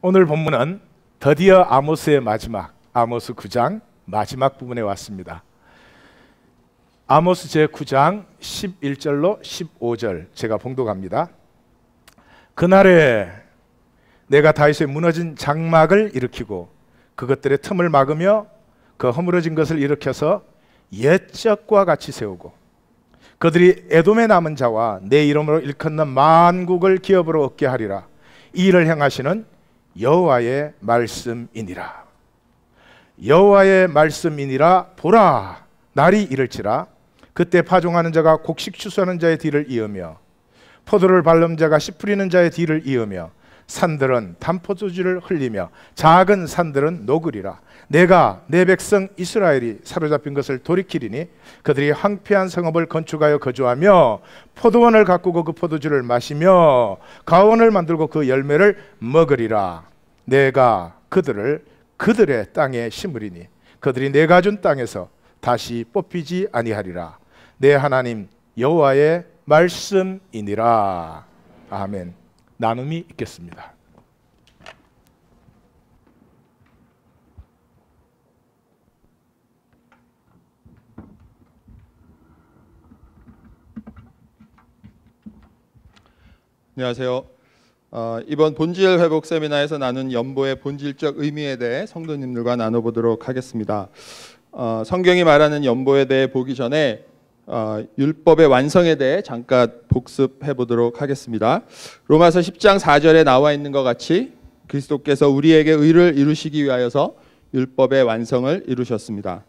오늘 본문은 드디어 아모스의 마지막, 아모스 9장 마지막 부분에 왔습니다. 아모스 제9장 11절로 15절 제가 봉독합니다. 그날에 내가 다윗의 무너진 장막을 일으키고 그것들의 틈을 막으며 그 허물어진 것을 일으켜서 옛적과 같이 세우고 그들이 에돔에 남은 자와 내 이름으로 일컫는 만국을 기업으로 얻게 하리라. 이 일을 행하시는 여호와의 말씀이니라. 여호와의 말씀이니라. 보라, 날이 이를지라. 그때 파종하는 자가 곡식 추수하는 자의 뒤를 이으며 포도를 밟는 자가 씨 뿌리는 자의 뒤를 이으며 산들은 단포도주를 흘리며 작은 산들은 녹으리라. 내가 내 백성 이스라엘이 사로잡힌 것을 돌이키리니 그들이 황폐한 성읍을 건축하여 거주하며 포도원을 가꾸고 그 포도주를 마시며 가원을 만들고 그 열매를 먹으리라. 내가 그들을 그들의 땅에 심으리니 그들이 내가 준 땅에서 다시 뽑히지 아니하리라. 내 하나님 여호와의 말씀이니라. 아멘. 나눔이 있겠습니다. 안녕하세요. 이번 본질 회복 세미나에서 나눈 연보의 본질적 의미에 대해 성도님들과 나눠보도록 하겠습니다. 성경이 말하는 연보에 대해 보기 전에 율법의 완성에 대해 잠깐 복습해 보도록 하겠습니다. 로마서 10장 4절에 나와 있는 것 같이 그리스도께서 우리에게 의를 이루시기 위하여서 율법의 완성을 이루셨습니다.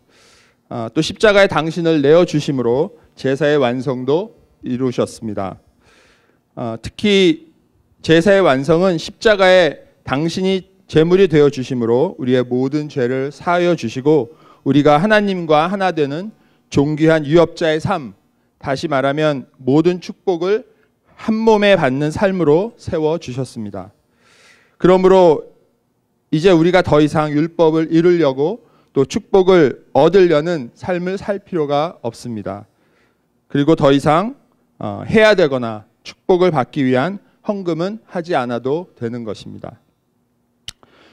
또 십자가에 당신을 내어주심으로 제사의 완성도 이루셨습니다. 특히 제사의 완성은 십자가에 당신이 제물이 되어주심으로 우리의 모든 죄를 사하여 주시고 우리가 하나님과 하나 되는 존귀한 유업자의 삶, 다시 말하면 모든 축복을 한 몸에 받는 삶으로 세워주셨습니다. 그러므로 이제 우리가 더 이상 율법을 이루려고 또 축복을 얻으려는 삶을 살 필요가 없습니다. 그리고 더 이상 해야 되거나 축복을 받기 위한 헌금은 하지 않아도 되는 것입니다.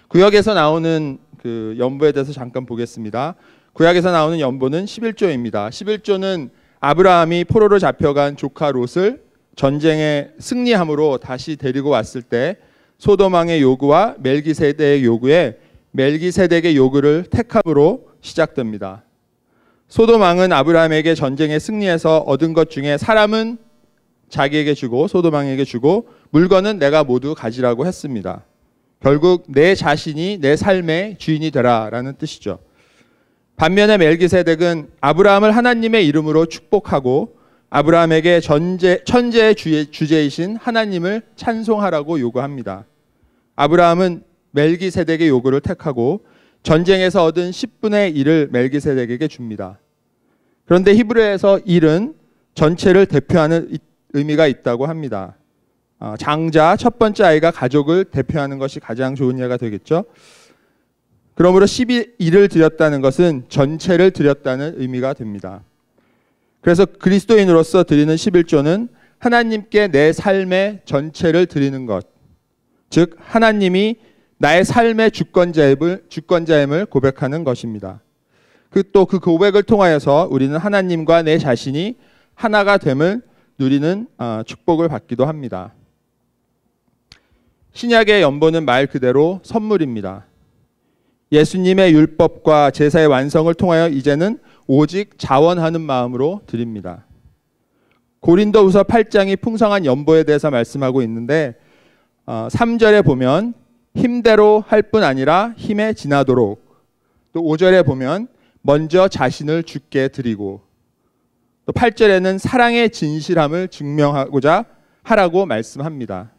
구약에서 나오는 그 연보에 대해서 잠깐 보겠습니다. 구약에서 나오는 연보는 11조입니다. 11조는 아브라함이 포로로 잡혀간 조카 롯을 전쟁에 승리함으로 다시 데리고 왔을 때 소돔 왕의 요구와 멜기세덱의 요구에 멜기세덱의 요구를 택함으로 시작됩니다. 소돔 왕은 아브라함에게 전쟁에 승리해서 얻은 것 중에 사람은 자기에게 주고 소돔 왕에게 주고 물건은 내가 모두 가지라고 했습니다. 결국 내 자신이 내 삶의 주인이 되라라는 뜻이죠. 반면에 멜기세덱은 아브라함을 하나님의 이름으로 축복하고 아브라함에게 천재의 주제이신 하나님을 찬송하라고 요구합니다. 아브라함은 멜기세덱의 요구를 택하고 전쟁에서 얻은 10분의 1을 멜기세덱에게 줍니다. 그런데 히브리어에서 1은 전체를 대표하는 의미가 있다고 합니다. 장자, 첫 번째 아이가 가족을 대표하는 것이 가장 좋은 예가 되겠죠. 그러므로 11을 드렸다는 것은 전체를 드렸다는 의미가 됩니다. 그래서 그리스도인으로서 드리는 11조는 하나님께 내 삶의 전체를 드리는 것, 즉 하나님이 나의 삶의 주권자임을 고백하는 것입니다. 또 그 고백을 통하여서 우리는 하나님과 내 자신이 하나가 됨을 누리는 축복을 받기도 합니다. 신약의 연보는 말 그대로 선물입니다. 예수님의 율법과 제사의 완성을 통하여 이제는 오직 자원하는 마음으로 드립니다. 고린도후서 8장이 풍성한 연보에 대해서 말씀하고 있는데 3절에 보면 힘대로 할 뿐 아니라 힘에 지나도록, 또 5절에 보면 먼저 자신을 주께 드리고, 또 8절에는 사랑의 진실함을 증명하고자 하라고 말씀합니다.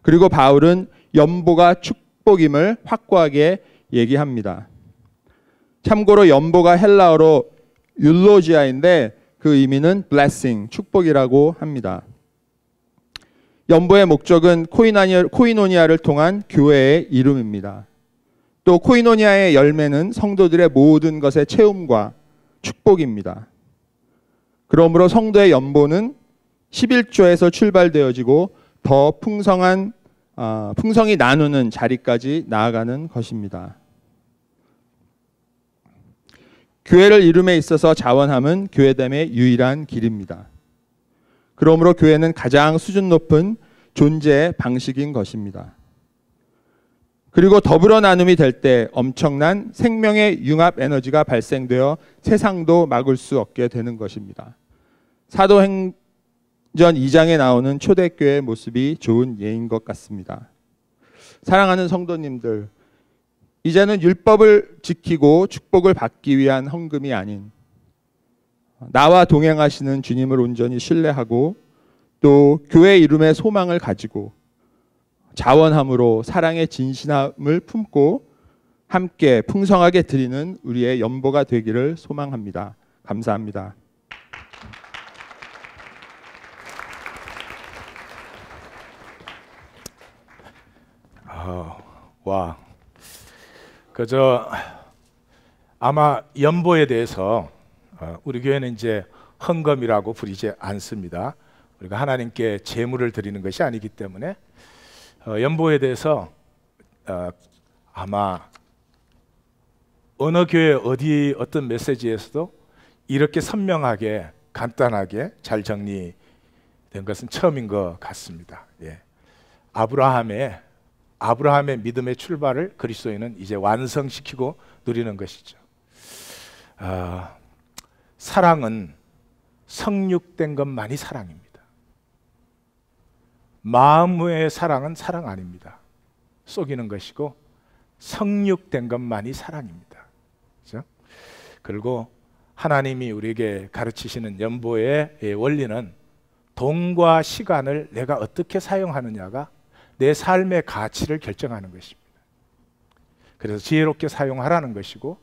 그리고 바울은 연보가 축복임을 확고하게 얘기합니다. 참고로 연보가 헬라어로 율로지아인데 그 의미는 blessing, 축복이라고 합니다. 연보의 목적은 코이노니아를 통한 교회의 이름입니다. 또 코이노니아의 열매는 성도들의 모든 것의 채움과 축복입니다. 그러므로 성도의 연보는 11조에서 출발되어지고 더 풍성한 풍성히 나누는 자리까지 나아가는 것입니다. 교회를 이룸에 있어서 자원함은 교회됨의 유일한 길입니다. 그러므로 교회는 가장 수준 높은 존재의 방식인 것입니다. 그리고 더불어 나눔이 될 때 엄청난 생명의 융합 에너지가 발생되어 세상도 막을 수 없게 되는 것입니다. 사도행전 2장에 나오는 초대교회의 모습이 좋은 예인 것 같습니다. 사랑하는 성도님들, 이제는 율법을 지키고 축복을 받기 위한 헌금이 아닌 나와 동행하시는 주님을 온전히 신뢰하고 또 교회 이름의 소망을 가지고 자원함으로 사랑의 진실함을 품고 함께 풍성하게 드리는 우리의 연보가 되기를 소망합니다. 감사합니다. 와, 아마 연보에 대해서 우리 교회는 이제 헌금이라고 부르지 않습니다. 우리가 하나님께 제물을 드리는 것이 아니기 때문에 연보에 대해서 아마 어느 교회 어떤 메시지에서도 이렇게 선명하게 간단하게 잘 정리된 것은 처음인 것 같습니다. 예. 아브라함의 믿음의 출발을 그리스도인은 이제 완성시키고 누리는 것이죠. 사랑은 성육된 것만이 사랑입니다. 마음의 사랑은 사랑 아닙니다. 속이는 것이고 성육된 것만이 사랑입니다. 그렇죠? 그리고 하나님이 우리에게 가르치시는 연보의 원리는 돈과 시간을 내가 어떻게 사용하느냐가 내 삶의 가치를 결정하는 것입니다. 그래서 지혜롭게 사용하라는 것이고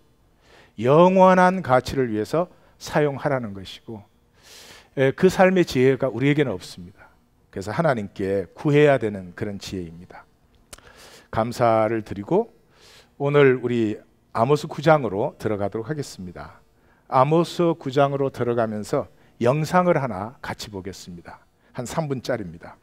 영원한 가치를 위해서 사용하라는 것이고 그 삶의 지혜가 우리에게는 없습니다. 그래서 하나님께 구해야 되는 그런 지혜입니다. 감사를 드리고 오늘 우리 아모스 9장으로 들어가도록 하겠습니다. 아모스 9장으로 들어가면서 영상을 하나 같이 보겠습니다. 한 3분짜리입니다.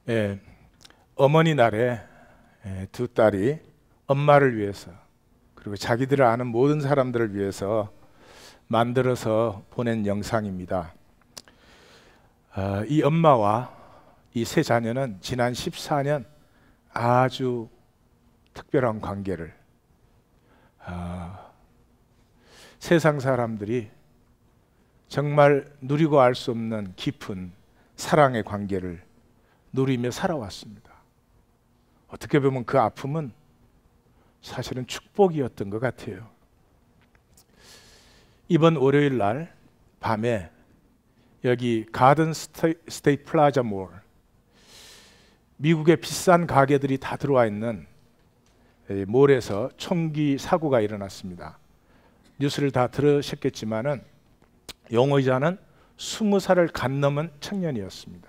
예, 어머니 날에 두 딸이 엄마를 위해서 그리고 자기들을 아는 모든 사람들을 위해서 만들어서 보낸 영상입니다. 이 엄마와 이 세 자녀는 지난 14년 아주 특별한 관계를 세상 사람들이 정말 누리고 알 수 없는 깊은 사랑의 관계를 누리며 살아왔습니다. 어떻게 보면 그 아픔은 사실은 축복이었던 것 같아요. 이번 월요일 날 밤에 여기 가든 스테이트 플라자 몰, 미국의 비싼 가게들이 다 들어와 있는 몰에서 총기 사고가 일어났습니다. 뉴스를 다 들으셨겠지만은 용의자는 20살을 간 넘은 청년이었습니다.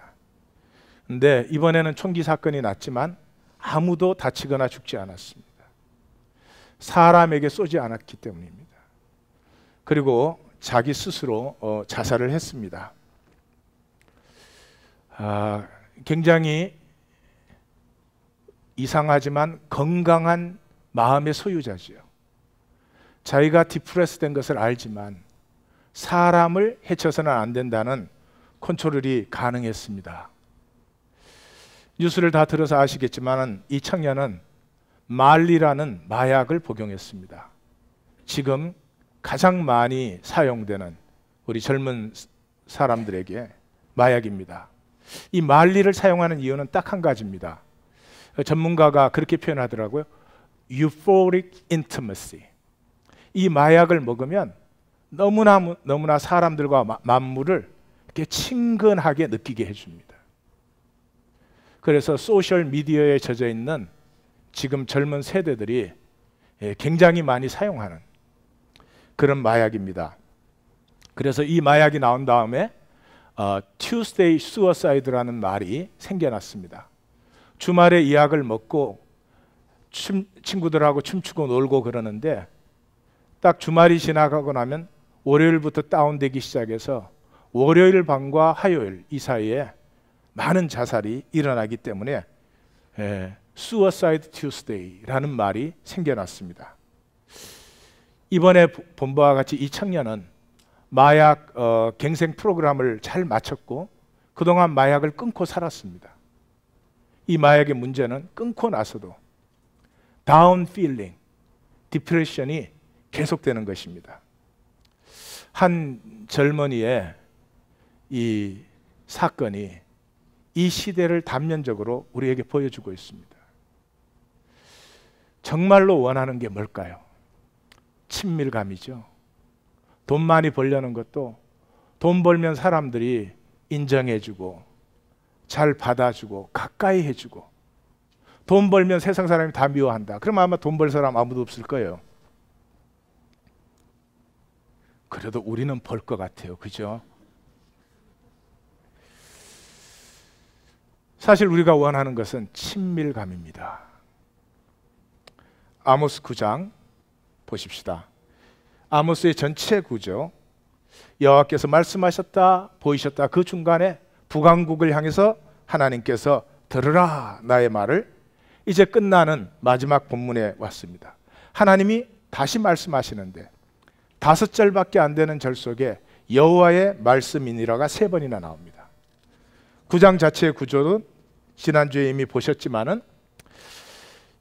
근데 이번에는 총기 사건이 났지만 아무도 다치거나 죽지 않았습니다. 사람에게 쏘지 않았기 때문입니다. 그리고 자기 스스로 자살을 했습니다. 굉장히 이상하지만 건강한 마음의 소유자지요. 자기가 디프레스 된 것을 알지만 사람을 해쳐서는 안 된다는 컨트롤이 가능했습니다. 뉴스를 다 들어서 아시겠지만 이 청년은 말리라는 마약을 복용했습니다. 지금 가장 많이 사용되는 우리 젊은 사람들에게 마약입니다. 이 말리를 사용하는 이유는 딱 한 가지입니다. 전문가가 그렇게 표현하더라고요. Euphoric intimacy. 이 마약을 먹으면 너무나 사람들과 만물을 이렇게 친근하게 느끼게 해줍니다. 그래서 소셜 미디어에 젖어 있는 지금 젊은 세대들이 굉장히 많이 사용하는 그런 마약입니다. 그래서 이 마약이 나온 다음에 Tuesday Suicide라는 말이 생겨났습니다. 주말에 이 약을 먹고 친구들하고 춤추고 놀고 그러는데 딱 주말이 지나가고 나면 월요일부터 다운되기 시작해서 월요일 밤과 화요일 이 사이에 많은 자살이 일어나기 때문에 Suicide Tuesday라는 말이 생겨났습니다. 이번에 본 바와 같이 이 청년은 마약 갱생 프로그램을 잘 마쳤고 그동안 마약을 끊고 살았습니다. 이 마약의 문제는 끊고 나서도 다운 필링, 디프레션이 계속되는 것입니다. 한 젊은이의 이 사건이 이 시대를 단면적으로 우리에게 보여주고 있습니다. 정말로 원하는 게 뭘까요? 친밀감이죠. 돈 많이 벌려는 것도 돈 벌면 사람들이 인정해주고 잘 받아주고 가까이 해주고 돈 벌면 세상 사람이 다 미워한다. 그러면 아마 돈 벌 사람 아무도 없을 거예요. 그래도 우리는 벌 것 같아요. 그죠? 사실 우리가 원하는 것은 친밀감입니다. 아모스 9장 보십시다. 아모스의 전체 구조, 여호와께서 말씀하셨다, 보이셨다. 그 중간에 북왕국을 향해서 하나님께서 들으라 나의 말을, 이제 끝나는 마지막 본문에 왔습니다. 하나님이 다시 말씀하시는데 5절밖에 안 되는 절 속에 여호와의 말씀이니라가 3번이나 나옵니다. 9장 자체의 구조는 지난주에 이미 보셨지만은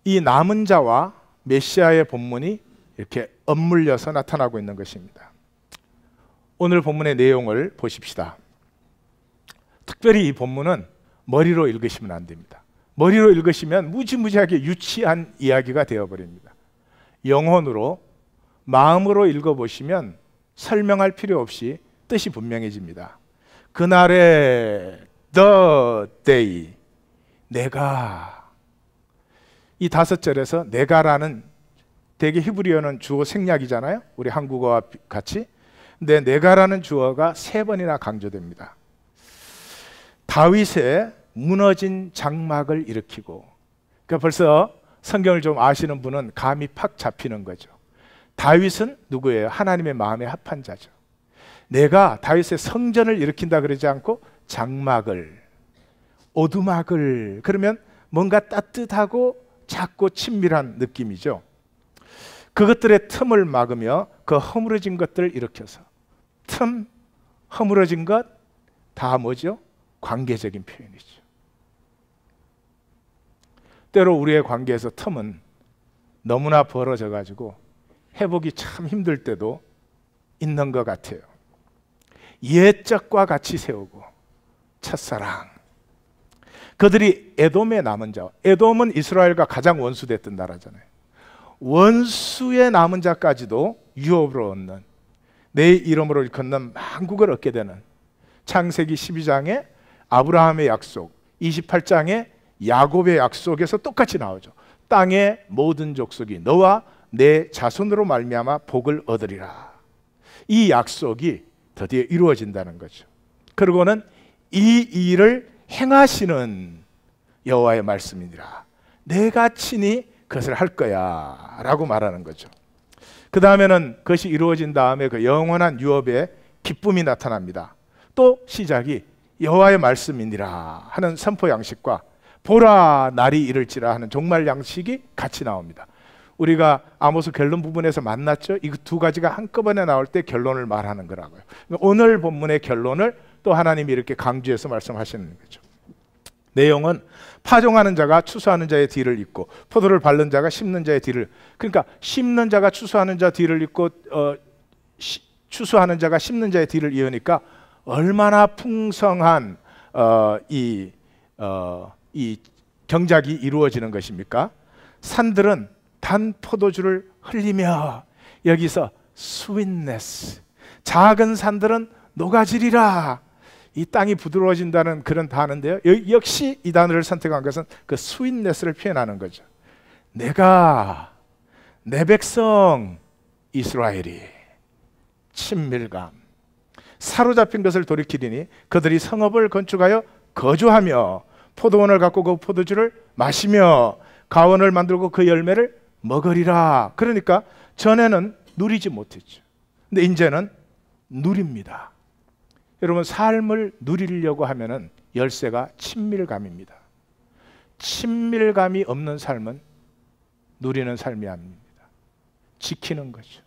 이 남은 자와 메시아의 본문이 이렇게 엇물려서 나타나고 있는 것입니다. 오늘 본문의 내용을 보십시다. 특별히 이 본문은 머리로 읽으시면 안 됩니다. 머리로 읽으시면 무지무지하게 유치한 이야기가 되어버립니다. 영혼으로, 마음으로 읽어보시면 설명할 필요 없이 뜻이 분명해집니다. 그날의 the day, 내가, 이 5절에서 내가라는 대개 히브리어는 주어 생략이잖아요. 우리 한국어와 같이. 근데 내가라는 주어가 3번이나 강조됩니다. 다윗의 무너진 장막을 일으키고, 그러니까 벌써 성경을 좀 아시는 분은 감이 팍 잡히는 거죠. 다윗은 누구예요? 하나님의 마음에 합한 자죠. 내가 다윗의 성전을 일으킨다 그러지 않고 장막을, 오두막을, 그러면 뭔가 따뜻하고 작고 친밀한 느낌이죠. 그것들의 틈을 막으며 그 허물어진 것들을 일으켜서, 틈, 허물어진 것 다 뭐죠? 관계적인 표현이죠. 때로 우리의 관계에서 틈은 너무나 벌어져 가지고 회복이 참 힘들 때도 있는 것 같아요. 옛적과 같이 세우고 첫사랑. 그들이 에돔의 남은 자, 에돔은 이스라엘과 가장 원수됐던 나라잖아요. 원수의 남은 자까지도 유업으로 얻는, 내 이름으로 일컫는 만국을 얻게 되는 창세기 12장에 아브라함의 약속, 28장에 야곱의 약속에서 똑같이 나오죠. 땅의 모든 족속이 너와 내 자손으로 말미암아 복을 얻으리라. 이 약속이 드디어 이루어진다는 거죠. 그리고는 이 일을 행하시는 여호와의 말씀이니라. 내가 친히 그것을 할 거야 라고 말하는 거죠. 그 다음에는 그것이 이루어진 다음에 그 영원한 유업의 기쁨이 나타납니다. 또 시작이 여호와의 말씀이니라 하는 선포 양식과 보라 날이 이를지라 하는 종말 양식이 같이 나옵니다. 우리가 아모스 결론 부분에서 만났죠. 이 두 가지가 한꺼번에 나올 때 결론을 말하는 거라고요. 오늘 본문의 결론을 또 하나님이 이렇게 강조해서 말씀하시는 거죠. 내용은 파종하는 자가 추수하는 자의 뒤를 잇고 포도를 밟는 자가 심는 자의 뒤를, 그러니까 심는 자가 추수하는 자 뒤를 잇고 추수하는 자가 심는 자의 뒤를 이으니까 얼마나 풍성한 이 경작이 이루어지는 것입니까? 산들은 단 포도주를 흘리며, 여기서 sweetness, 작은 산들은 녹아지리라. 이 땅이 부드러워진다는 그런 단어인데요, 역시 이 단어를 선택한 것은 그 sweetness를 표현하는 거죠. 내가 내 백성 이스라엘이 친밀감, 사로잡힌 것을 돌이키리니 그들이 성읍을 건축하여 거주하며 포도원을 갖고 그 포도주를 마시며 가원을 만들고 그 열매를 먹으리라. 그러니까 전에는 누리지 못했죠. 근데 이제는 누립니다. 여러분, 삶을 누리려고 하면은 열쇠가 친밀감입니다. 친밀감이 없는 삶은 누리는 삶이 아닙니다. 지키는 거죠.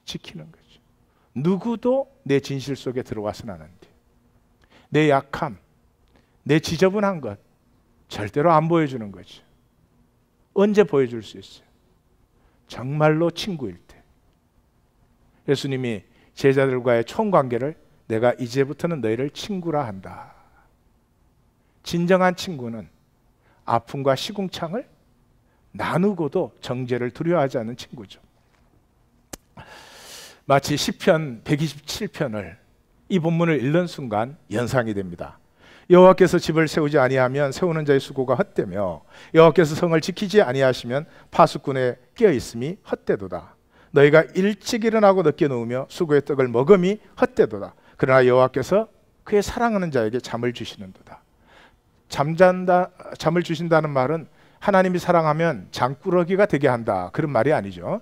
지키는 거죠. 누구도 내 진실 속에 들어와서는 안 돼. 내 약함, 내 지저분한 것 절대로 안 보여주는 거죠. 언제 보여줄 수 있어요? 정말로 친구일 때. 예수님이 제자들과의 총관계를 내가 이제부터는 너희를 친구라 한다. 진정한 친구는 아픔과 시궁창을 나누고도 정죄를 두려워하지 않는 친구죠. 마치 시편 127편을 이 본문을 읽는 순간 연상이 됩니다. 여호와께서 집을 세우지 아니하면 세우는 자의 수고가 헛되며 여호와께서 성을 지키지 아니하시면 파수꾼의 깨어 있음이 헛되도다. 너희가 일찍 일어나고 늦게 누우며 수고의 떡을 먹음이 헛되도다. 그러나 여호와께서 그의 사랑하는 자에게 잠을 주시는도다. 잠을 주신다는 말은 하나님이 사랑하면 잠꾸러기가 되게 한다, 그런 말이 아니죠.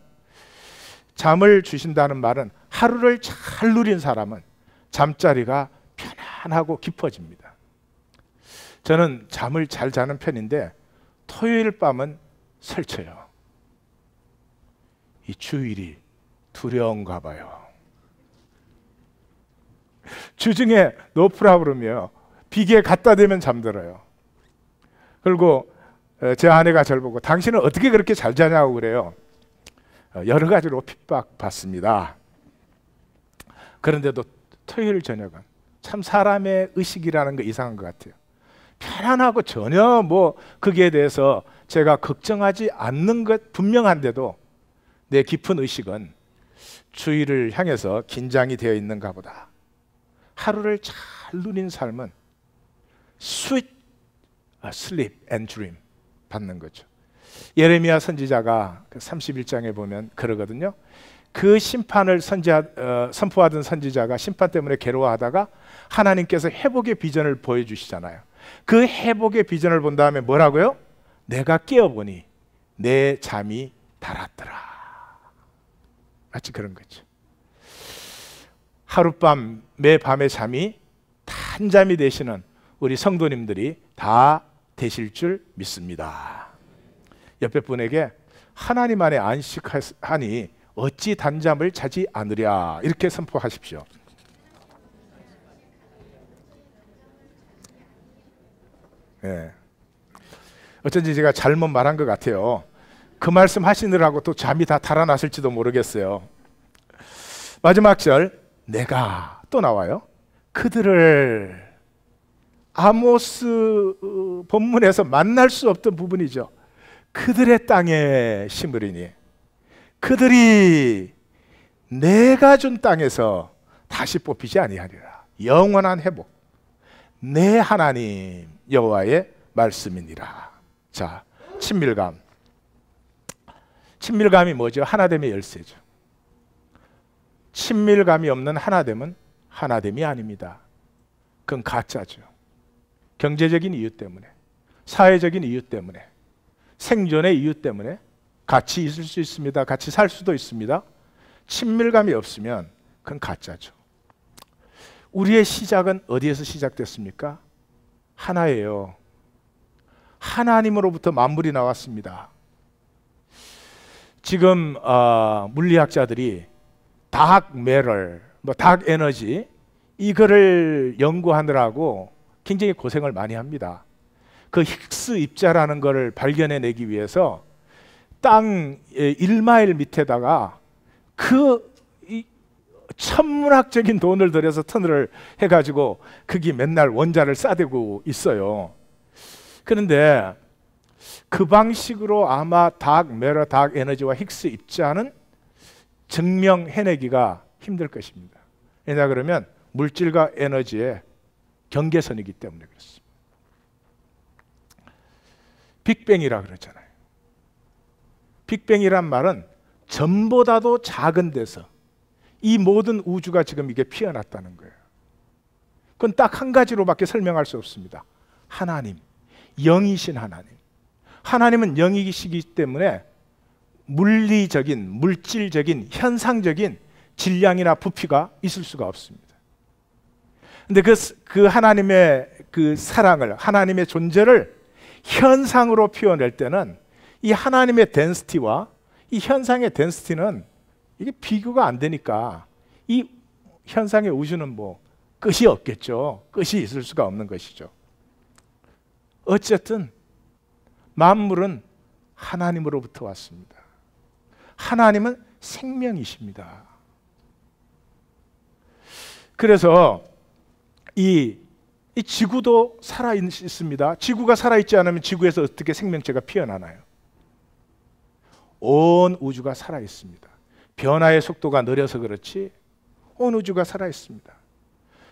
잠을 주신다는 말은 하루를 잘 누린 사람은 잠자리가 편안하고 깊어집니다. 저는 잠을 잘 자는 편인데 토요일 밤은 설쳐요. 이 주일이 두려운가 봐요. 주중에 노프라 부르며 비계에 갖다 대면 잠들어요. 그리고 제 아내가 저를 보고 당신은 어떻게 그렇게 잘 자냐고 그래요. 여러 가지로 핍박받습니다. 그런데도 토요일 저녁은 참 사람의 의식이라는 거 이상한 것 같아요. 편안하고 전혀 뭐 거기에 대해서 제가 걱정하지 않는 것 분명한데도 내 깊은 의식은 주일을 향해서 긴장이 되어 있는가 보다. 하루를 잘 누린 삶은 sweet sleep and dream 받는 거죠. 예레미야 선지자가 31장에 보면 그러거든요. 그 심판을 선포하던 선지자가 심판 때문에 괴로워하다가 하나님께서 회복의 비전을 보여주시잖아요. 그 회복의 비전을 본 다음에 뭐라고요? 내가 깨어보니 내 잠이 달았더라. 마치 그런 거죠. 하룻밤 매 밤의 잠이 단잠이 되시는 우리 성도님들이 다 되실 줄 믿습니다. 옆에 분에게 하나님 안에 안식하니 어찌 단잠을 자지 않으랴 이렇게 선포하십시오. 예. 어쩐지 제가 잘못 말한 것 같아요. 그 말씀 하시느라고 또 잠이 다 달아났을지도 모르겠어요. 마지막 절 내가 또 나와요. 그들을 아모스 본문에서 만날 수 없던 부분이죠. 그들의 땅에 심으리니 그들이 내가 준 땅에서 다시 뽑히지 아니하리라. 영원한 회복. 내 하나님 여호와의 말씀이니라. 자, 친밀감. 친밀감이 뭐죠? 하나됨의 열쇠죠. 친밀감이 없는 하나됨은 하나됨이 아닙니다. 그건 가짜죠. 경제적인 이유 때문에, 사회적인 이유 때문에, 생존의 이유 때문에 같이 있을 수 있습니다. 같이 살 수도 있습니다. 친밀감이 없으면 그건 가짜죠. 우리의 시작은 어디에서 시작됐습니까? 하나예요. 하나님으로부터 만물이 나왔습니다. 지금 물리학자들이 다크 매터, 다크 에너지 이거를 연구하느라고 굉장히 고생을 많이 합니다. 그 힉스 입자라는 것을 발견해내기 위해서 땅 1마일 밑에다가 그 천문학적인 돈을 들여서 터널을 해가지고 거기 맨날 원자를 싸대고 있어요. 그런데 그 방식으로 아마 다크 매터, 다크 에너지와 힉스 입자는 증명해내기가 힘들 것입니다. 왜냐 그러면 물질과 에너지의 경계선이기 때문에 그렇습니다. 빅뱅이라 그러잖아요. 빅뱅이란 말은 전보다도 작은 데서 이 모든 우주가 지금 이게 피어났다는 거예요. 그건 딱 한 가지로밖에 설명할 수 없습니다. 하나님, 영이신 하나님. 하나님은 영이시기 때문에 물리적인, 물질적인, 현상적인 질량이나 부피가 있을 수가 없습니다. 근데 그 하나님의 그 사랑을, 하나님의 존재를 현상으로 표현할 때는 이 하나님의 덴시티와 이 현상의 덴시티는 이게 비교가 안 되니까 이 현상의 우주는 뭐 끝이 없겠죠. 끝이 있을 수가 없는 것이죠. 어쨌든 만물은 하나님으로부터 왔습니다. 하나님은 생명이십니다. 그래서 이 지구도 살아 있습니다. 지구가 살아 있지 않으면 지구에서 어떻게 생명체가 피어나나요? 온 우주가 살아 있습니다. 변화의 속도가 느려서 그렇지 온 우주가 살아 있습니다.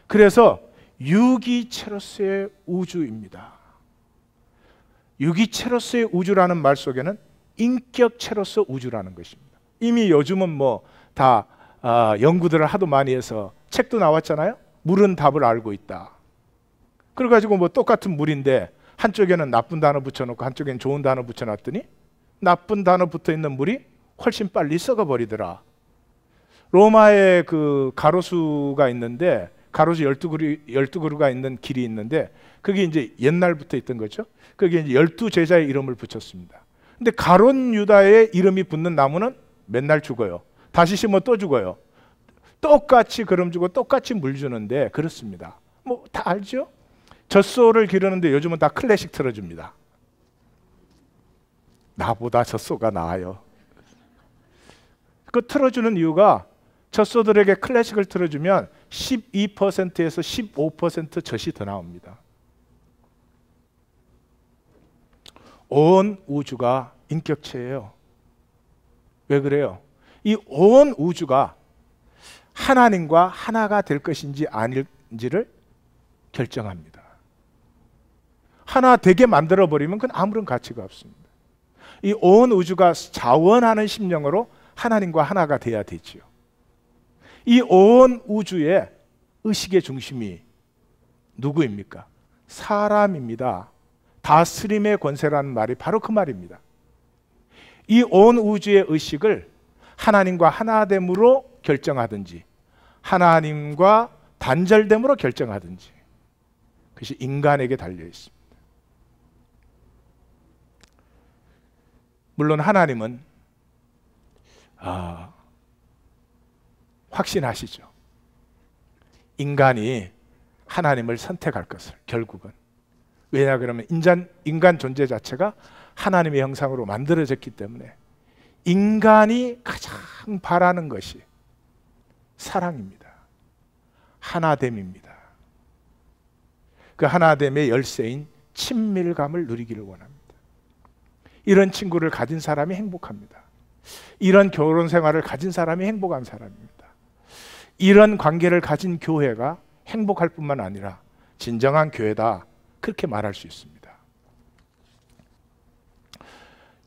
그래서 유기체로서의 우주입니다. 유기체로서의 우주라는 말 속에는 인격체로서 우주라는 것입니다. 이미 요즘은 뭐 다 연구들을 하도 많이 해서 책도 나왔잖아요. 물은 답을 알고 있다. 그래가지고 뭐 똑같은 물인데 한쪽에는 나쁜 단어 붙여놓고 한쪽에는 좋은 단어 붙여놨더니 나쁜 단어 붙어있는 물이 훨씬 빨리 썩어버리더라. 로마에 그 가로수가 있는데 가로수 12그루가 있는 길이 있는데 그게 이제 옛날부터 있던 거죠. 그게 이제 12제자의 이름을 붙였습니다. 근데 가론 유다의 이름이 붙는 나무는 맨날 죽어요. 다시 심어 또 죽어요. 똑같이 거름 주고 똑같이 물 주는데 그렇습니다. 뭐 다 알죠? 젖소를 기르는데 요즘은 다 클래식 틀어줍니다. 나보다 젖소가 나아요. 그 틀어주는 이유가 젖소들에게 클래식을 틀어주면 12%에서 15% 젖이 더 나옵니다. 온 우주가 인격체예요. 왜 그래요? 이 온 우주가 하나님과 하나가 될 것인지 아닐지를 결정합니다. 하나 되게 만들어버리면 그건 아무런 가치가 없습니다. 이 온 우주가 자원하는 심령으로 하나님과 하나가 돼야 되지요. 이 온 우주의 의식의 중심이 누구입니까? 사람입니다. 다스림의 권세라는 말이 바로 그 말입니다. 이 온 우주의 의식을 하나님과 하나됨으로 결정하든지 하나님과 단절됨으로 결정하든지 그것이 인간에게 달려 있습니다. 물론 하나님은 확신하시죠. 인간이 하나님을 선택할 것을, 결국은. 왜냐 그러면 인간 존재 자체가 하나님의 형상으로 만들어졌기 때문에 인간이 가장 바라는 것이 사랑입니다. 하나됨입니다. 그 하나됨의 열쇠인 친밀감을 누리기를 원합니다. 이런 친구를 가진 사람이 행복합니다. 이런 결혼 생활을 가진 사람이 행복한 사람입니다. 이런 관계를 가진 교회가 행복할 뿐만 아니라 진정한 교회다, 그렇게 말할 수 있습니다.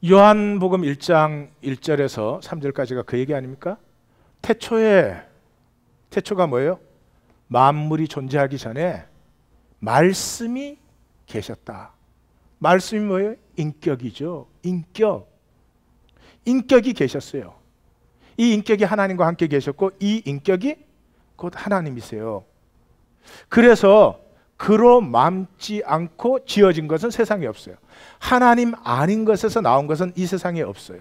요한복음 1장 1절에서 3절까지가 그 얘기 아닙니까? 태초가 뭐예요? 만물이 존재하기 전에 말씀이 계셨다. 말씀이 뭐예요? 인격이죠. 인격이 계셨어요. 이 인격이 하나님과 함께 계셨고 이 인격이 곧 하나님이세요. 그래서 그로 맘지 않고 지어진 것은 세상에 없어요. 하나님 아닌 것에서 나온 것은 이 세상에 없어요.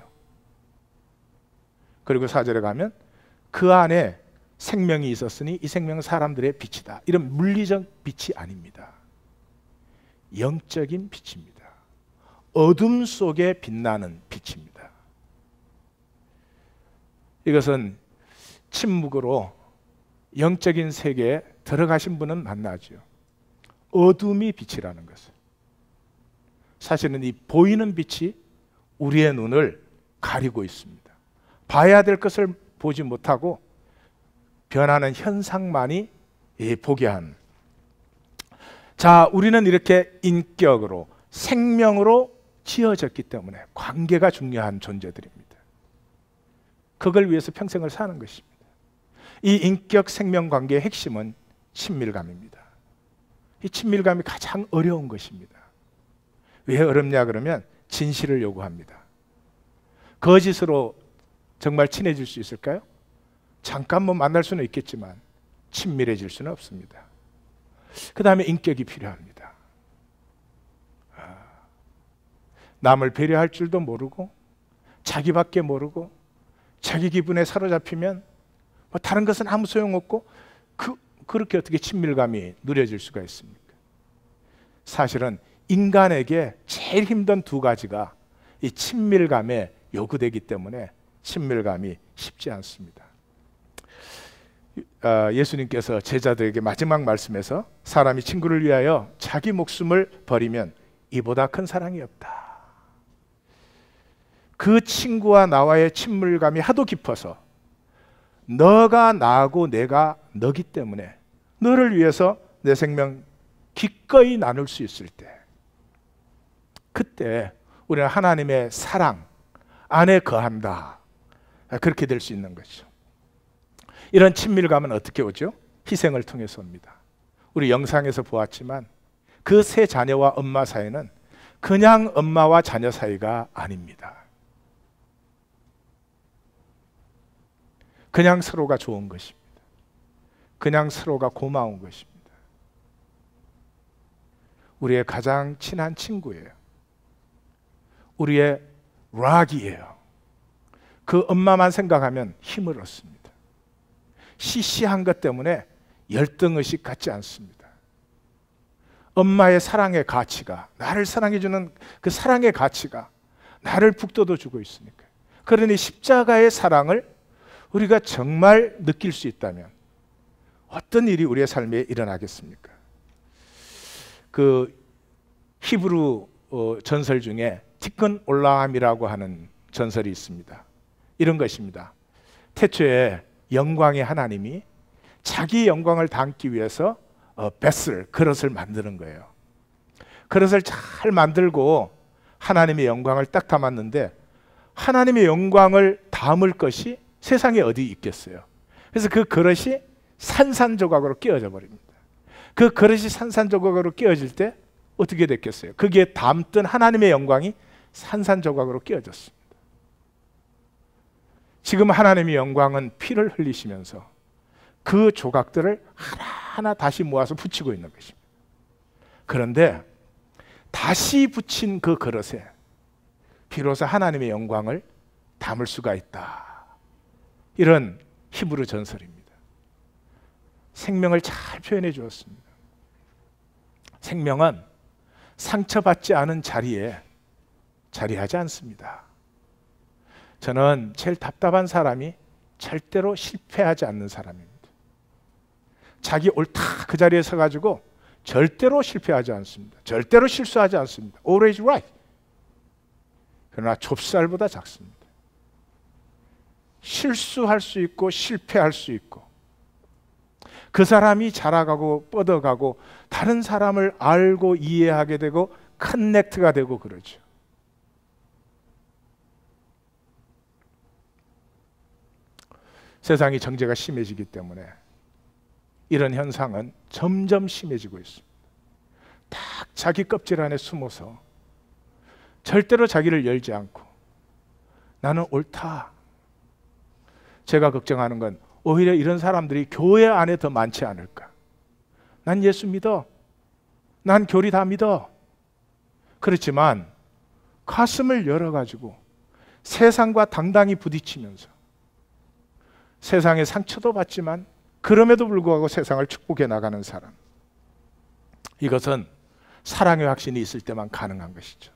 그리고 4절에 가면 그 안에 생명이 있었으니 이 생명은 사람들의 빛이다. 이런 물리적 빛이 아닙니다. 영적인 빛입니다. 어둠 속에 빛나는 빛입니다. 이것은 침묵으로 영적인 세계에 들어가신 분은 만나죠. 어둠이 빛이라는 것은 사실은 이 보이는 빛이 우리의 눈을 가리고 있습니다. 봐야 될 것을 보지 못하고 변하는 현상만이 보게 한. 자, 우리는 이렇게 인격으로, 생명으로 지어졌기 때문에 관계가 중요한 존재들입니다. 그걸 위해서 평생을 사는 것입니다. 이 인격 생명 관계의 핵심은 친밀감입니다. 이 친밀감이 가장 어려운 것입니다. 왜 어렵냐 그러면 진실을 요구합니다. 거짓으로 정말 친해질 수 있을까요? 잠깐 만날 수는 있겠지만 친밀해질 수는 없습니다. 그 다음에 인격이 필요합니다. 남을 배려할 줄도 모르고 자기밖에 모르고 자기 기분에 사로잡히면 다른 것은 아무 소용없고 그렇게 어떻게 친밀감이 누려질 수가 있습니까? 사실은 인간에게 제일 힘든 두 가지가 이 친밀감에 요구되기 때문에 친밀감이 쉽지 않습니다. 예수님께서 제자들에게 마지막 말씀에서 사람이 친구를 위하여 자기 목숨을 버리면 이보다 큰 사랑이 없다. 그 친구와 나와의 친밀감이 하도 깊어서 너가 나하고 내가 너기 때문에 너를 위해서 내 생명 기꺼이 나눌 수 있을 때, 그때 우리는 하나님의 사랑 안에 거한다. 그렇게 될 수 있는 것이죠. 이런 친밀감은 어떻게 오죠? 희생을 통해서 옵니다. 우리 영상에서 보았지만 그 세 자녀와 엄마 사이는 그냥 엄마와 자녀 사이가 아닙니다. 그냥 서로가 좋은 것입니다. 그냥 서로가 고마운 것입니다. 우리의 가장 친한 친구예요. 우리의 락이에요. 그 엄마만 생각하면 힘을 얻습니다. 시시한 것 때문에 열등의식 갖지 않습니다. 엄마의 사랑의 가치가, 나를 사랑해주는 그 사랑의 가치가 나를 북돋워주고 있으니까. 그러니 십자가의 사랑을 우리가 정말 느낄 수 있다면 어떤 일이 우리의 삶에 일어나겠습니까? 그 히브루 전설 중에 티끈 올라함이라고 하는 전설이 있습니다. 이런 것입니다. 태초에 영광의 하나님이 자기 영광을 담기 위해서 그릇을 만드는 거예요. 그릇을 잘 만들고 하나님의 영광을 딱 담았는데 하나님의 영광을 담을 것이 세상에 어디 있겠어요. 그래서 그 그릇이 산산조각으로 깨어져 버립니다. 그 그릇이 산산조각으로 깨어질 때 어떻게 됐겠어요? 거기에 담던 하나님의 영광이 산산조각으로 깨어졌습니다. 지금 하나님의 영광은 피를 흘리시면서 그 조각들을 하나하나 다시 모아서 붙이고 있는 것입니다. 그런데 다시 붙인 그 그릇에 비로소 하나님의 영광을 담을 수가 있다. 이런 히브리 전설입니다. 생명을 잘 표현해 주었습니다. 생명은 상처받지 않은 자리에 자리하지 않습니다. 저는 제일 답답한 사람이 절대로 실패하지 않는 사람입니다. 자기 옳다 그 자리에 서가지고 절대로 실패하지 않습니다. 절대로 실수하지 않습니다. Always right. 그러나 좁쌀보다 작습니다. 실수할 수 있고 실패할 수 있고 그 사람이 자라가고 뻗어가고 다른 사람을 알고 이해하게 되고 커넥트가 되고 그러죠. 세상이 정죄가 심해지기 때문에 이런 현상은 점점 심해지고 있습니다. 딱 자기 껍질 안에 숨어서 절대로 자기를 열지 않고 나는 옳다. 제가 걱정하는 건 오히려 이런 사람들이 교회 안에 더 많지 않을까. 난 예수 믿어. 난 교리 다 믿어. 그렇지만 가슴을 열어가지고 세상과 당당히 부딪히면서 세상에 상처도 받지만 그럼에도 불구하고 세상을 축복해 나가는 사람. 이것은 사랑의 확신이 있을 때만 가능한 것이죠.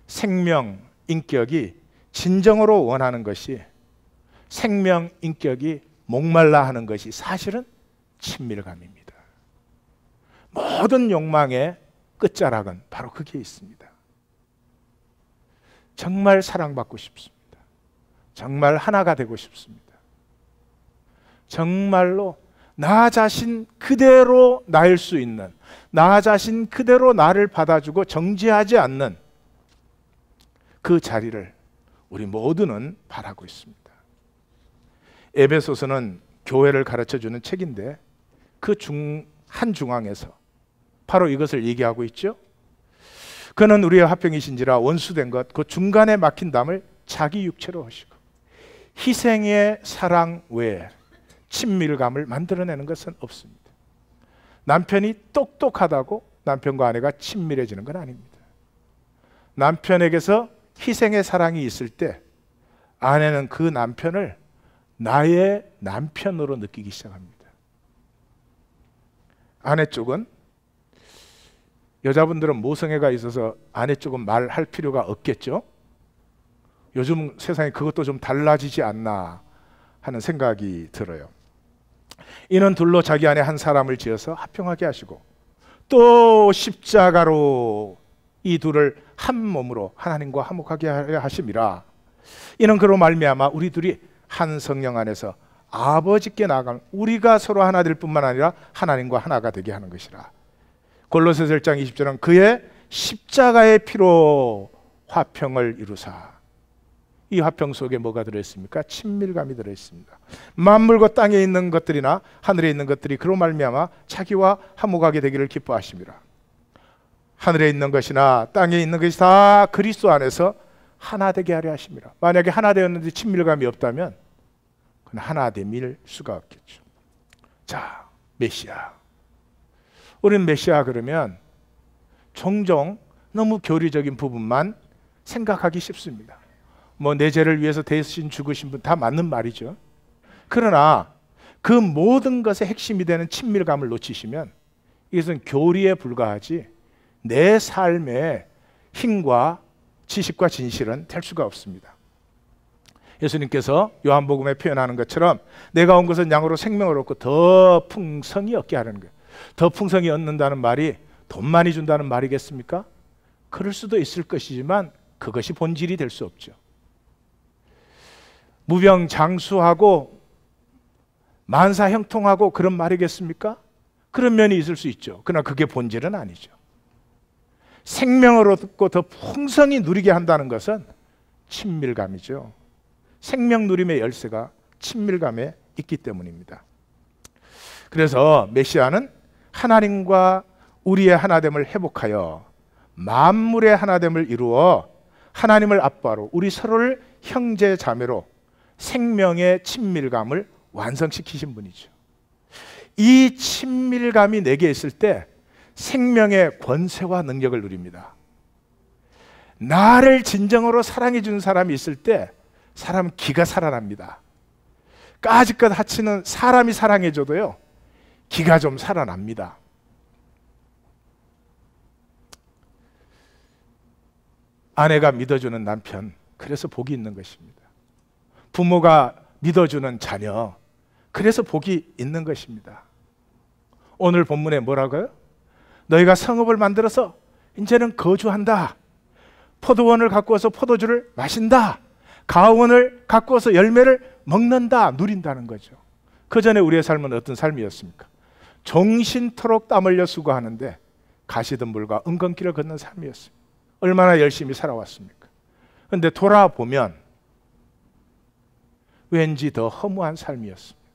생명, 인격이 진정으로 원하는 것이 생명, 인격이 목말라 하는 것이 사실은 친밀감입니다. 모든 욕망의 끝자락은 바로 그게 있습니다. 정말 사랑받고 싶습니다. 정말 하나가 되고 싶습니다. 정말로 나 자신 그대로 나일 수 있는, 나 자신 그대로 나를 받아주고 정죄하지 않는 그 자리를 우리 모두는 바라고 있습니다. 에베소서는 교회를 가르쳐주는 책인데 그 한 중앙에서 바로 이것을 얘기하고 있죠. 그는 우리의 화평이신지라 원수된 것 그 중간에 막힌 담을 자기 육체로 하시고 희생의 사랑 외에 친밀감을 만들어내는 것은 없습니다. 남편이 똑똑하다고 남편과 아내가 친밀해지는 건 아닙니다. 남편에게서 희생의 사랑이 있을 때 아내는 그 남편을 나의 남편으로 느끼기 시작합니다. 아내 쪽은 여자분들은 모성애가 있어서 아내 쪽은 말할 필요가 없겠죠. 요즘 세상에 그것도 좀 달라지지 않나 하는 생각이 들어요. 이는 둘로 자기 안에 한 사람을 지어서 화평하게 하시고 또 십자가로 이 둘을 한 몸으로 하나님과 화목하게 하려 하심이라. 이는 그로 말미암아 우리 둘이 한 성령 안에서 아버지께 나아가는 우리가 서로 하나 될 뿐만 아니라 하나님과 하나가 되게 하는 것이라. 골로새서 1장 20절은 그의 십자가의 피로 화평을 이루사. 이 화평 속에 뭐가 들어있습니까? 친밀감이 들어있습니다. 만물과 땅에 있는 것들이나 하늘에 있는 것들이 그로 말미암아 자기와 화목하게 되기를 기뻐하심이라. 하늘에 있는 것이나 땅에 있는 것이 다 그리스도 안에서 하나 되게 하려 하심이라. 만약에 하나 되었는데 친밀감이 없다면 그건 하나 됨일 수가 없겠죠. 자, 메시아. 우리는 메시아 그러면 종종 너무 교리적인 부분만 생각하기 쉽습니다. 뭐 내 죄를 위해서 대신 죽으신 분 다 맞는 말이죠. 그러나 그 모든 것의 핵심이 되는 친밀감을 놓치시면 이것은 교리에 불과하지 내 삶의 힘과 지식과 진실은 될 수가 없습니다. 예수님께서 요한복음에 표현하는 것처럼 내가 온 것은 양으로 생명을 얻고 더 풍성히 얻게 하는 거예요. 더 풍성히 얻는다는 말이 돈 많이 준다는 말이겠습니까? 그럴 수도 있을 것이지만 그것이 본질이 될 수 없죠. 무병장수하고 만사형통하고 그런 말이겠습니까? 그런 면이 있을 수 있죠. 그러나 그게 본질은 아니죠. 생명을 얻고 더 풍성히 누리게 한다는 것은 친밀감이죠. 생명 누림의 열쇠가 친밀감에 있기 때문입니다. 그래서 메시아는 하나님과 우리의 하나됨을 회복하여 만물의 하나됨을 이루어 하나님을 아빠로 우리 서로를 형제 자매로 생명의 친밀감을 완성시키신 분이죠. 이 친밀감이 내게 있을 때 생명의 권세와 능력을 누립니다. 나를 진정으로 사랑해 주는 사람이 있을 때 사람은 기가 살아납니다. 까짓것 하치는 사람이 사랑해 줘도요, 기가 좀 살아납니다. 아내가 믿어주는 남편, 그래서 복이 있는 것입니다. 부모가 믿어주는 자녀, 그래서 복이 있는 것입니다. 오늘 본문에 뭐라고요? 너희가 성읍을 만들어서 이제는 거주한다. 포도원을 갖고 와서 포도주를 마신다. 가원을 갖고 와서 열매를 먹는다, 누린다는 거죠. 그 전에 우리의 삶은 어떤 삶이었습니까? 종신토록 땀 흘려 수고하는데 가시덤불과 은건길을 걷는 삶이었습니다. 얼마나 열심히 살아왔습니까? 그런데 돌아보면 왠지 더 허무한 삶이었습니다.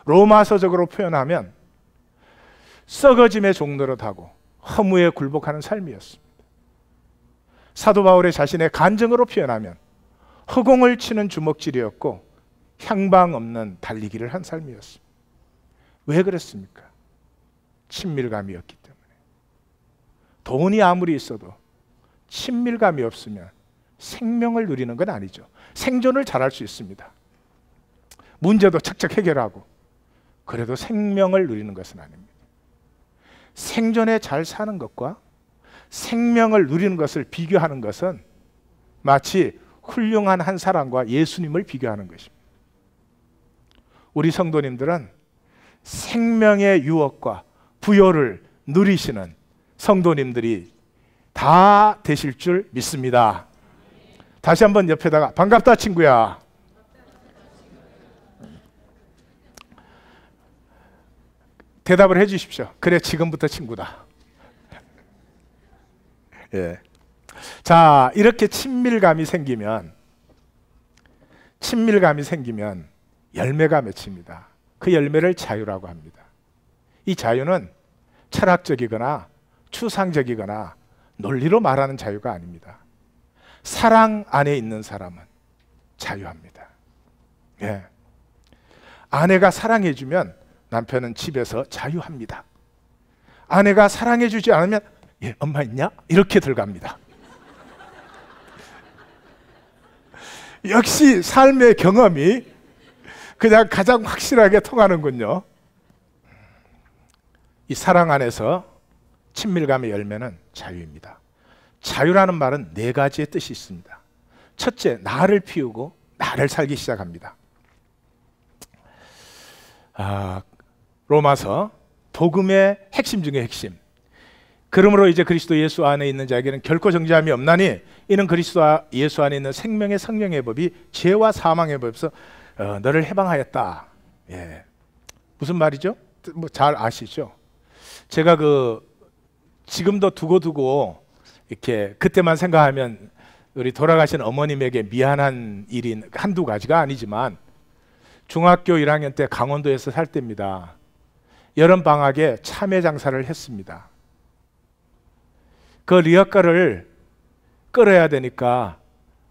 로마서적으로 표현하면 썩어짐의 종노릇하고 허무에 굴복하는 삶이었습니다. 사도 바울의 자신의 간증으로 표현하면 허공을 치는 주먹질이었고 향방 없는 달리기를 한 삶이었습니다. 왜 그랬습니까? 친밀감이었기 때문에. 돈이 아무리 있어도 친밀감이 없으면 생명을 누리는 건 아니죠. 생존을 잘할 수 있습니다. 문제도 척척 해결하고, 그래도 생명을 누리는 것은 아닙니다. 생존에 잘 사는 것과 생명을 누리는 것을 비교하는 것은 마치 훌륭한 한 사람과 예수님을 비교하는 것입니다. 우리 성도님들은 생명의 유업과 부요를 누리시는 성도님들이 다 되실 줄 믿습니다. 다시 한번 옆에다가 반갑다 친구야. 대답을 해 주십시오. 그래, 지금부터 친구다. 예. 자, 이렇게 친밀감이 생기면 열매가 맺힙니다. 그 열매를 자유라고 합니다. 이 자유는 철학적이거나 추상적이거나 논리로 말하는 자유가 아닙니다. 사랑 안에 있는 사람은 자유합니다. 예. 아내가 사랑해주면 남편은 집에서 자유합니다. 아내가 사랑해주지 않으면 예, 엄마 있냐? 이렇게 들어갑니다. 역시 삶의 경험이 그냥 가장 확실하게 통하는군요. 이 사랑 안에서 친밀감의 열매는 자유입니다. 자유라는 말은 네 가지의 뜻이 있습니다. 첫째, 나를 피우고 나를 살기 시작합니다. 로마서 복음의 핵심 중의 핵심. 그러므로 이제 그리스도 예수 안에 있는 자에게는 결코 정죄함이 없나니 이는 그리스도 예수 안에 있는 생명의 성령의 법이 죄와 사망의 법에서 너를 해방하였다. 예. 무슨 말이죠? 뭐 잘 아시죠? 제가 지금도 두고두고 이렇게 그때만 생각하면 우리 돌아가신 어머님에게 미안한 일이 한두 가지가 아니지만, 중학교 1학년 때 강원도에서 살 때입니다. 여름방학에 참외 장사를 했습니다. 그 리어카를 끌어야 되니까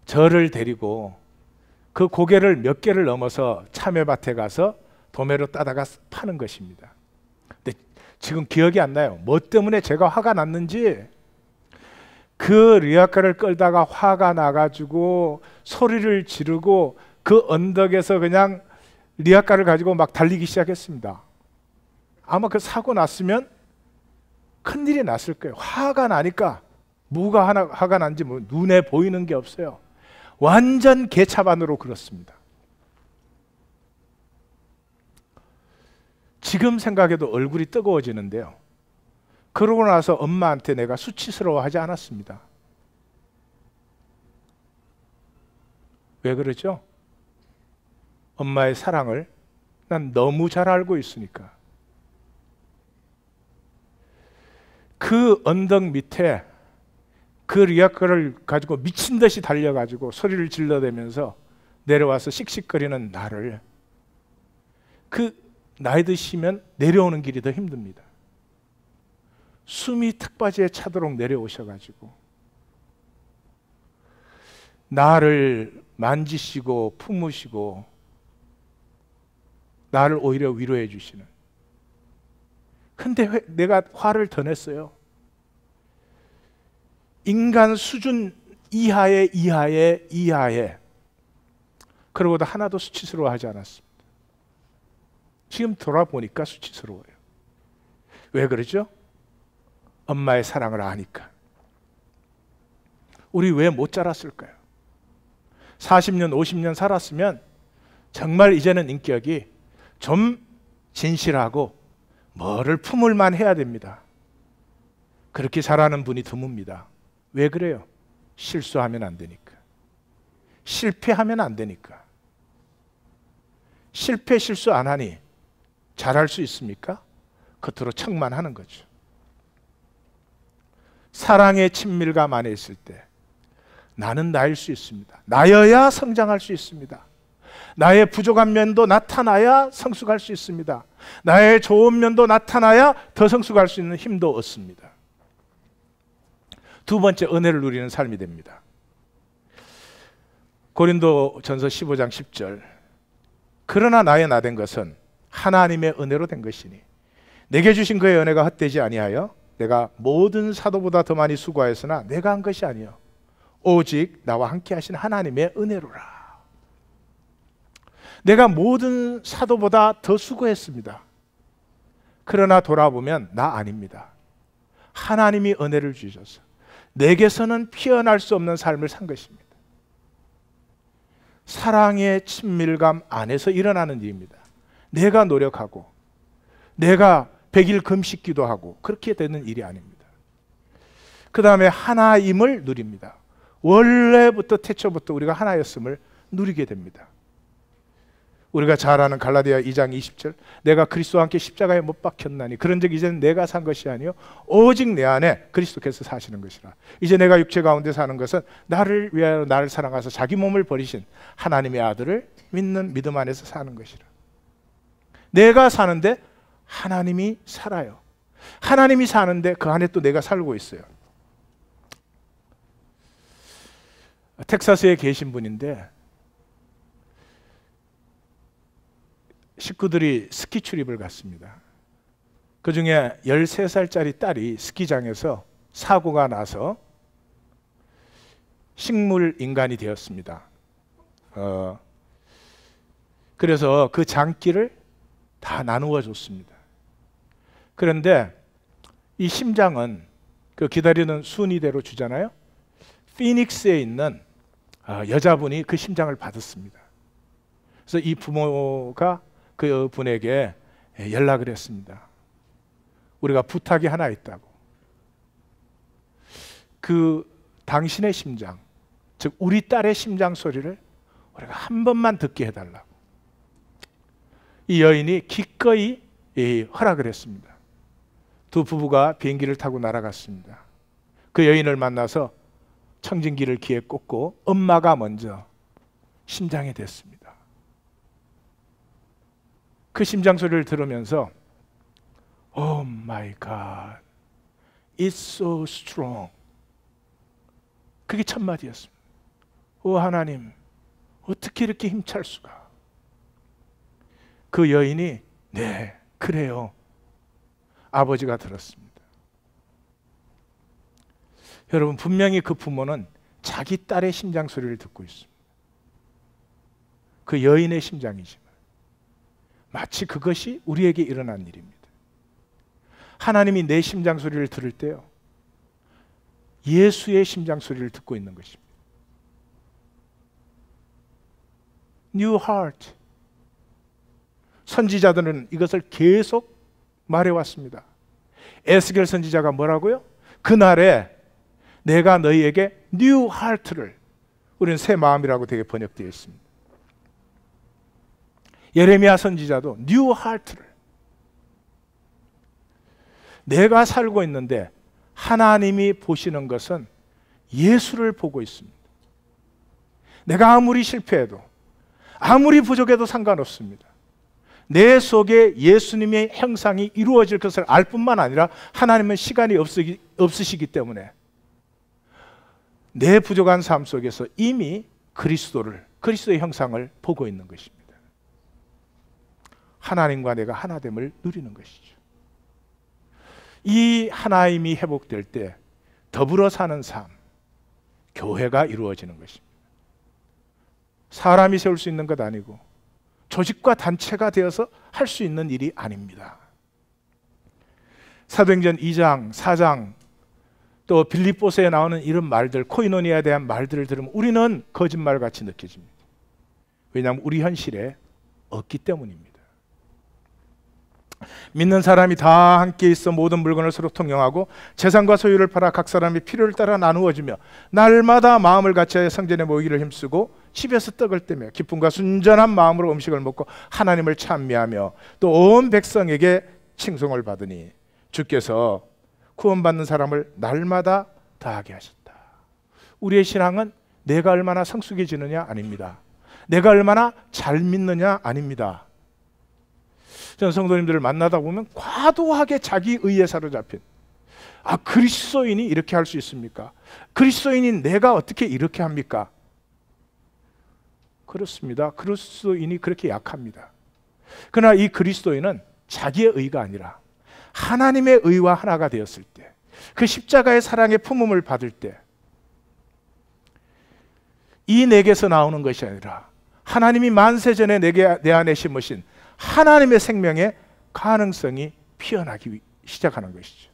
저를 데리고 그 고개를 몇 개를 넘어서 참외밭에 가서 도매로 따다가 파는 것입니다. 근데 지금 기억이 안 나요. 뭐 때문에 제가 화가 났는지. 그 리어카를 끌다가 화가 나가지고 소리를 지르고 그 언덕에서 그냥 리어카를 가지고 막 달리기 시작했습니다. 아마 그 사고 났으면 큰일이 났을 거예요. 화가 나니까 뭐가 화가 난지 뭐 눈에 보이는 게 없어요. 완전 개차반으로 그렇습니다. 지금 생각해도 얼굴이 뜨거워지는데요. 그러고 나서 엄마한테 내가 수치스러워하지 않았습니다. 왜 그러죠? 엄마의 사랑을 난 너무 잘 알고 있으니까. 그 언덕 밑에 그 리어카를 가지고 미친 듯이 달려가지고 소리를 질러대면서 내려와서 씩씩거리는 나를, 그 나이 드시면 내려오는 길이 더 힘듭니다. 숨이 턱바지에 차도록 내려오셔가지고 나를 만지시고 품으시고 나를 오히려 위로해 주시는 근데 왜 내가 화를 더 냈어요? 인간 수준 이하에 그러고도 하나도 수치스러워하지 않았습니다. 지금 돌아보니까 수치스러워요. 왜 그러죠? 엄마의 사랑을 아니까. 우리 왜 못 자랐을까요? 40년, 50년 살았으면 정말 이제는 인격이 좀 진실하고 뭐를 품을만 해야 됩니다. 그렇게 자라는 분이 드뭅니다. 왜 그래요? 실수하면 안 되니까. 실패하면 안 되니까. 실수 안 하니 잘할 수 있습니까? 겉으로 척만 하는 거죠. 사랑의 친밀감 안에 있을 때 나는 나일 수 있습니다. 나여야 성장할 수 있습니다. 나의 부족한 면도 나타나야 성숙할 수 있습니다. 나의 좋은 면도 나타나야 더 성숙할 수 있는 힘도 얻습니다. 두 번째, 은혜를 누리는 삶이 됩니다. 고린도전서 15장 10절. 그러나 나의 나된 것은 하나님의 은혜로 된 것이니 내게 주신 그의 은혜가 헛되지 아니하여 내가 모든 사도보다 더 많이 수고하였으나 내가 한 것이 아니요 오직 나와 함께 하신 하나님의 은혜로라. 내가 모든 사도보다 더 수고했습니다. 그러나 돌아보면 나 아닙니다. 하나님이 은혜를 주셔서 내게서는 피어날 수 없는 삶을 산 것입니다. 사랑의 친밀감 안에서 일어나는 일입니다. 내가 노력하고 내가 100일 금식 기도하고 그렇게 되는 일이 아닙니다. 그 다음에 하나임을 누립니다. 원래부터 태초부터 우리가 하나였음을 누리게 됩니다. 우리가 잘 아는 갈라디아 2장 20절, 내가 그리스도와 함께 십자가에 못 박혔나니 그런즉 이제는 내가 산 것이 아니요 오직 내 안에 그리스도께서 사시는 것이라. 이제 내가 육체 가운데 사는 것은 나를 위하여 나를 사랑하사 자기 몸을 버리신 하나님의 아들을 믿는 믿음 안에서 사는 것이라. 내가 사는데 하나님이 살아요. 하나님이 사는데 그 안에 또 내가 살고 있어요. 텍사스에 계신 분인데 식구들이 스키 출입을 갔습니다. 그 중에 13살짜리 딸이 스키장에서 사고가 나서 식물 인간이 되었습니다. 그래서 그 장기를 다 나누어 줬습니다. 그런데 이 심장은 그 기다리는 순위대로 주잖아요. 피닉스에 있는 여자분이 그 심장을 받았습니다. 그래서 이 부모가 그 분에게 연락을 했습니다. 우리가 부탁이 하나 있다고. 그 당신의 심장, 즉 우리 딸의 심장 소리를 우리가 한 번만 듣게 해달라고. 이 여인이 기꺼이 허락을 했습니다. 두 부부가 비행기를 타고 날아갔습니다. 그 여인을 만나서 청진기를 귀에 꽂고 엄마가 먼저 심장에 댔습니다. 그 심장 소리를 들으면서 Oh my God, it's so strong. 그게 첫 마디였습니다. 오 하나님, 어떻게 이렇게 힘찰 수가? 그 여인이 네, 그래요. 아버지가 들었습니다. 여러분, 분명히 그 부모는 자기 딸의 심장 소리를 듣고 있습니다. 그 여인의 심장이지만 마치 그것이 우리에게 일어난 일입니다. 하나님이 내 심장 소리를 들을 때요, 예수의 심장 소리를 듣고 있는 것입니다. New heart. 선지자들은 이것을 계속 말해왔습니다. 에스겔 선지자가 뭐라고요? 그날에 내가 너희에게 New heart를, 우리는 새 마음이라고 되게 번역되어 있습니다. 예레미야 선지자도 New heart를, 내가 살고 있는데 하나님이 보시는 것은 예수를 보고 있습니다. 내가 아무리 실패해도 아무리 부족해도 상관없습니다. 내 속에 예수님의 형상이 이루어질 것을 알 뿐만 아니라 하나님은 시간이 없으시기 때문에 내 부족한 삶 속에서 이미 그리스도의 형상을 보고 있는 것입니다. 하나님과 내가 하나됨을 누리는 것이죠. 이 하나님이 회복될 때 더불어 사는 삶, 교회가 이루어지는 것입니다. 사람이 세울 수 있는 것 아니고 조직과 단체가 되어서 할 수 있는 일이 아닙니다. 사도행전 2장, 4장 또 빌립보서에 나오는 이런 말들, 코이노니아에 대한 말들을 들으면 우리는 거짓말같이 느껴집니다. 왜냐하면 우리 현실에 없기 때문입니다. 믿는 사람이 다 함께 있어 모든 물건을 서로 통용하고 재산과 소유를 팔아 각 사람이 필요를 따라 나누어주며 날마다 마음을 같이하여 성전에 모이기를 힘쓰고 집에서 떡을 떼며 기쁨과 순전한 마음으로 음식을 먹고 하나님을 찬미하며 또 온 백성에게 칭송을 받으니 주께서 구원받는 사람을 날마다 더하게 하셨다. 우리의 신앙은 내가 얼마나 성숙해지느냐 아닙니다. 내가 얼마나 잘 믿느냐 아닙니다. 저는 성도님들을 만나다 보면 과도하게 자기 의에 사로잡힌, 그리스도인이 이렇게 할 수 있습니까? 그리스도인인 내가 어떻게 이렇게 합니까? 그렇습니다. 그리스도인이 그렇게 약합니다. 그러나 이 그리스도인은 자기의 의가 아니라 하나님의 의와 하나가 되었을 때, 그 십자가의 사랑의 품음을 받을 때, 이 내게서 나오는 것이 아니라 하나님이 만세 전에 내 안에 심으신 하나님의 생명의 가능성이 피어나기 시작하는 것이죠.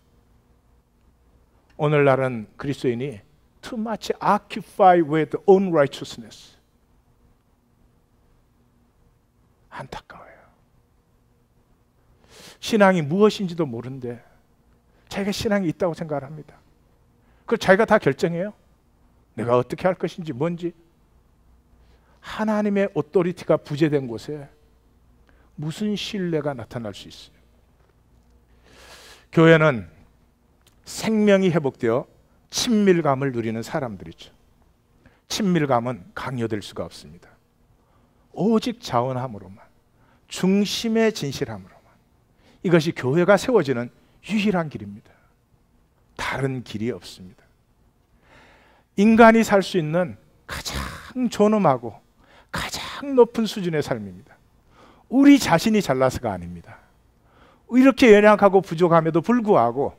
오늘날은 그리스도인이 too much occupied with own righteousness. 안타까워요. 신앙이 무엇인지도 모르는데 자기가 신앙이 있다고 생각을 합니다. 그걸 자기가 다 결정해요. 내가 어떻게 할 것인지 뭔지. 하나님의 오토리티가 부재된 곳에 무슨 신뢰가 나타날 수 있어요? 교회는 생명이 회복되어 친밀감을 누리는 사람들이죠. 친밀감은 강요될 수가 없습니다. 오직 자원함으로만, 중심의 진실함으로만. 이것이 교회가 세워지는 유일한 길입니다. 다른 길이 없습니다. 인간이 살 수 있는 가장 존엄하고 가장 높은 수준의 삶입니다. 우리 자신이 잘나서가 아닙니다. 이렇게 연약하고 부족함에도 불구하고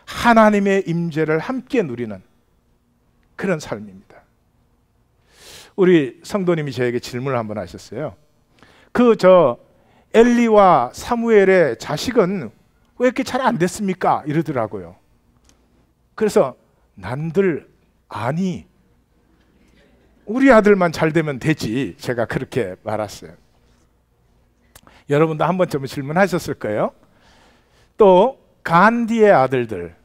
하나님의 임재를 함께 누리는 그런 삶입니다. 우리 성도님이 저에게 질문을 한번 하셨어요. 엘리와 사무엘의 자식은 왜 이렇게 잘 안 됐습니까? 이러더라고요. 그래서 난들 아니, 우리 아들만 잘 되면 되지. 제가 그렇게 말했어요. 여러분도 한 번쯤은 질문하셨을 거예요. 또 간디의 아들들,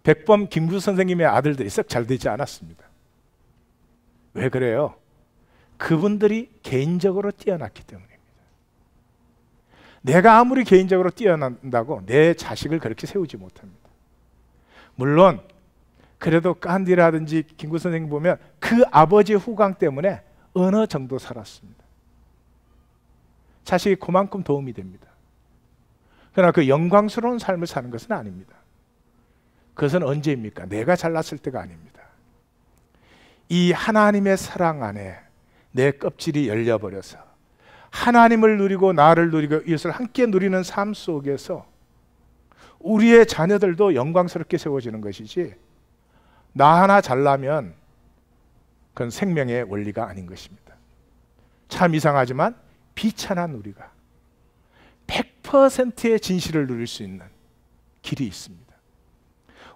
백범 김구 선생님의 아들들이 썩 잘 되지 않았습니다. 왜 그래요? 그분들이 개인적으로 뛰어났기 때문입니다. 내가 아무리 개인적으로 뛰어난다고 내 자식을 그렇게 세우지 못합니다. 물론 그래도 간디라든지 김구 선생님 보면 그 아버지의 후광 때문에 어느 정도 살았습니다. 자식이 그만큼 도움이 됩니다. 그러나 그 영광스러운 삶을 사는 것은 아닙니다. 그것은 언제입니까? 내가 잘났을 때가 아닙니다. 이 하나님의 사랑 안에 내 껍질이 열려버려서 하나님을 누리고 나를 누리고 이것을 함께 누리는 삶 속에서 우리의 자녀들도 영광스럽게 세워지는 것이지, 나 하나 잘나면 그건 생명의 원리가 아닌 것입니다. 참 이상하지만 비천한 우리가 100%의 진실을 누릴 수 있는 길이 있습니다.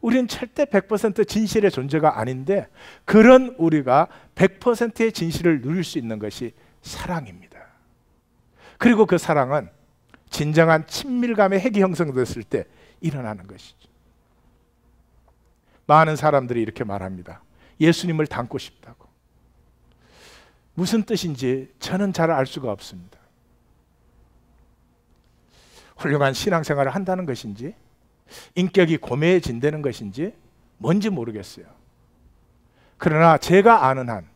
우리는 절대 100% 진실의 존재가 아닌데, 그런 우리가 100%의 진실을 누릴 수 있는 것이 사랑입니다. 그리고 그 사랑은 진정한 친밀감의 핵이 형성됐을 때 일어나는 것이죠. 많은 사람들이 이렇게 말합니다. 예수님을 닮고 싶다고. 무슨 뜻인지 저는 잘 알 수가 없습니다. 훌륭한 신앙생활을 한다는 것인지, 인격이 고매해진다는 것인지 뭔지 모르겠어요. 그러나 제가 아는 한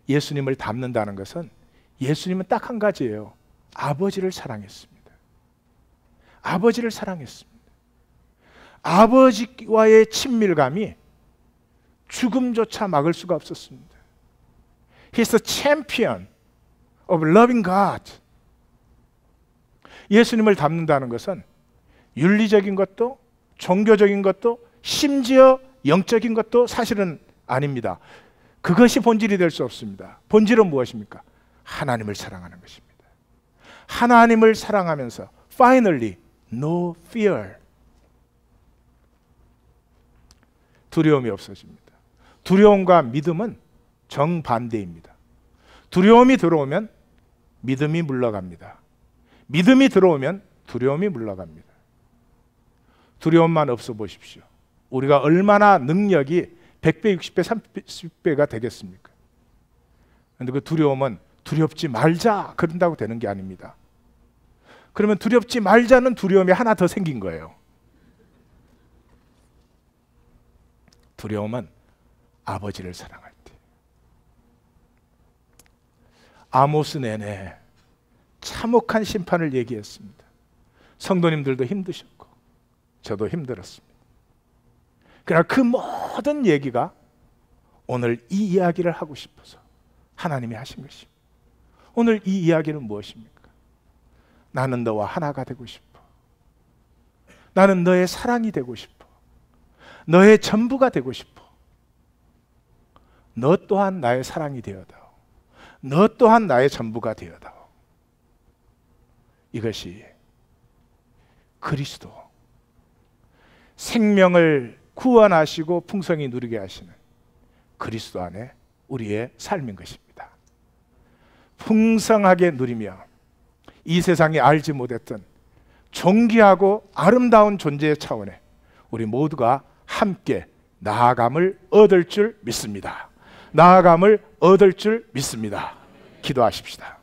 예수님을 닮는다는 것은, 예수님은 딱 한 가지예요. 아버지를 사랑했습니다. 아버지를 사랑했습니다. 아버지와의 친밀감이 죽음조차 막을 수가 없었습니다. He's the champion of loving God. 예수님을 닮는다는 것은 윤리적인 것도 종교적인 것도 심지어 영적인 것도 사실은 아닙니다. 그것이 본질이 될 수 없습니다. 본질은 무엇입니까? 하나님을 사랑하는 것입니다. 하나님을 사랑하면서 finally no fear, 두려움이 없어집니다. 두려움과 믿음은 정반대입니다. 두려움이 들어오면 믿음이 물러갑니다. 믿음이 들어오면 두려움이 물러갑니다. 두려움만 없어 보십시오. 우리가 얼마나 능력이 100배, 60배, 30배가 되겠습니까? 그런데 그 두려움은 두렵지 말자 그런다고 되는 게 아닙니다. 그러면 두렵지 말자는 두려움이 하나 더 생긴 거예요. 두려움은 아버지를 사랑할 때. 아모스 내내 참혹한 심판을 얘기했습니다. 성도님들도 힘드셨고 저도 힘들었습니다. 그러나 그 모든 얘기가 오늘 이 이야기를 하고 싶어서 하나님이 하신 것입니다. 오늘 이 이야기는 무엇입니까? 나는 너와 하나가 되고 싶어. 나는 너의 사랑이 되고 싶어. 너의 전부가 되고 싶어. 너 또한 나의 사랑이 되어다오. 너 또한 나의 전부가 되어다오. 이것이 그리스도, 생명을 구원하시고 풍성히 누리게 하시는 그리스도 안에 우리의 삶인 것입니다. 풍성하게 누리며 이 세상이 알지 못했던 존귀하고 아름다운 존재의 차원에 우리 모두가 함께 나아감을 얻을 줄 믿습니다. 나아감을 얻을 줄 믿습니다. 기도하십시다.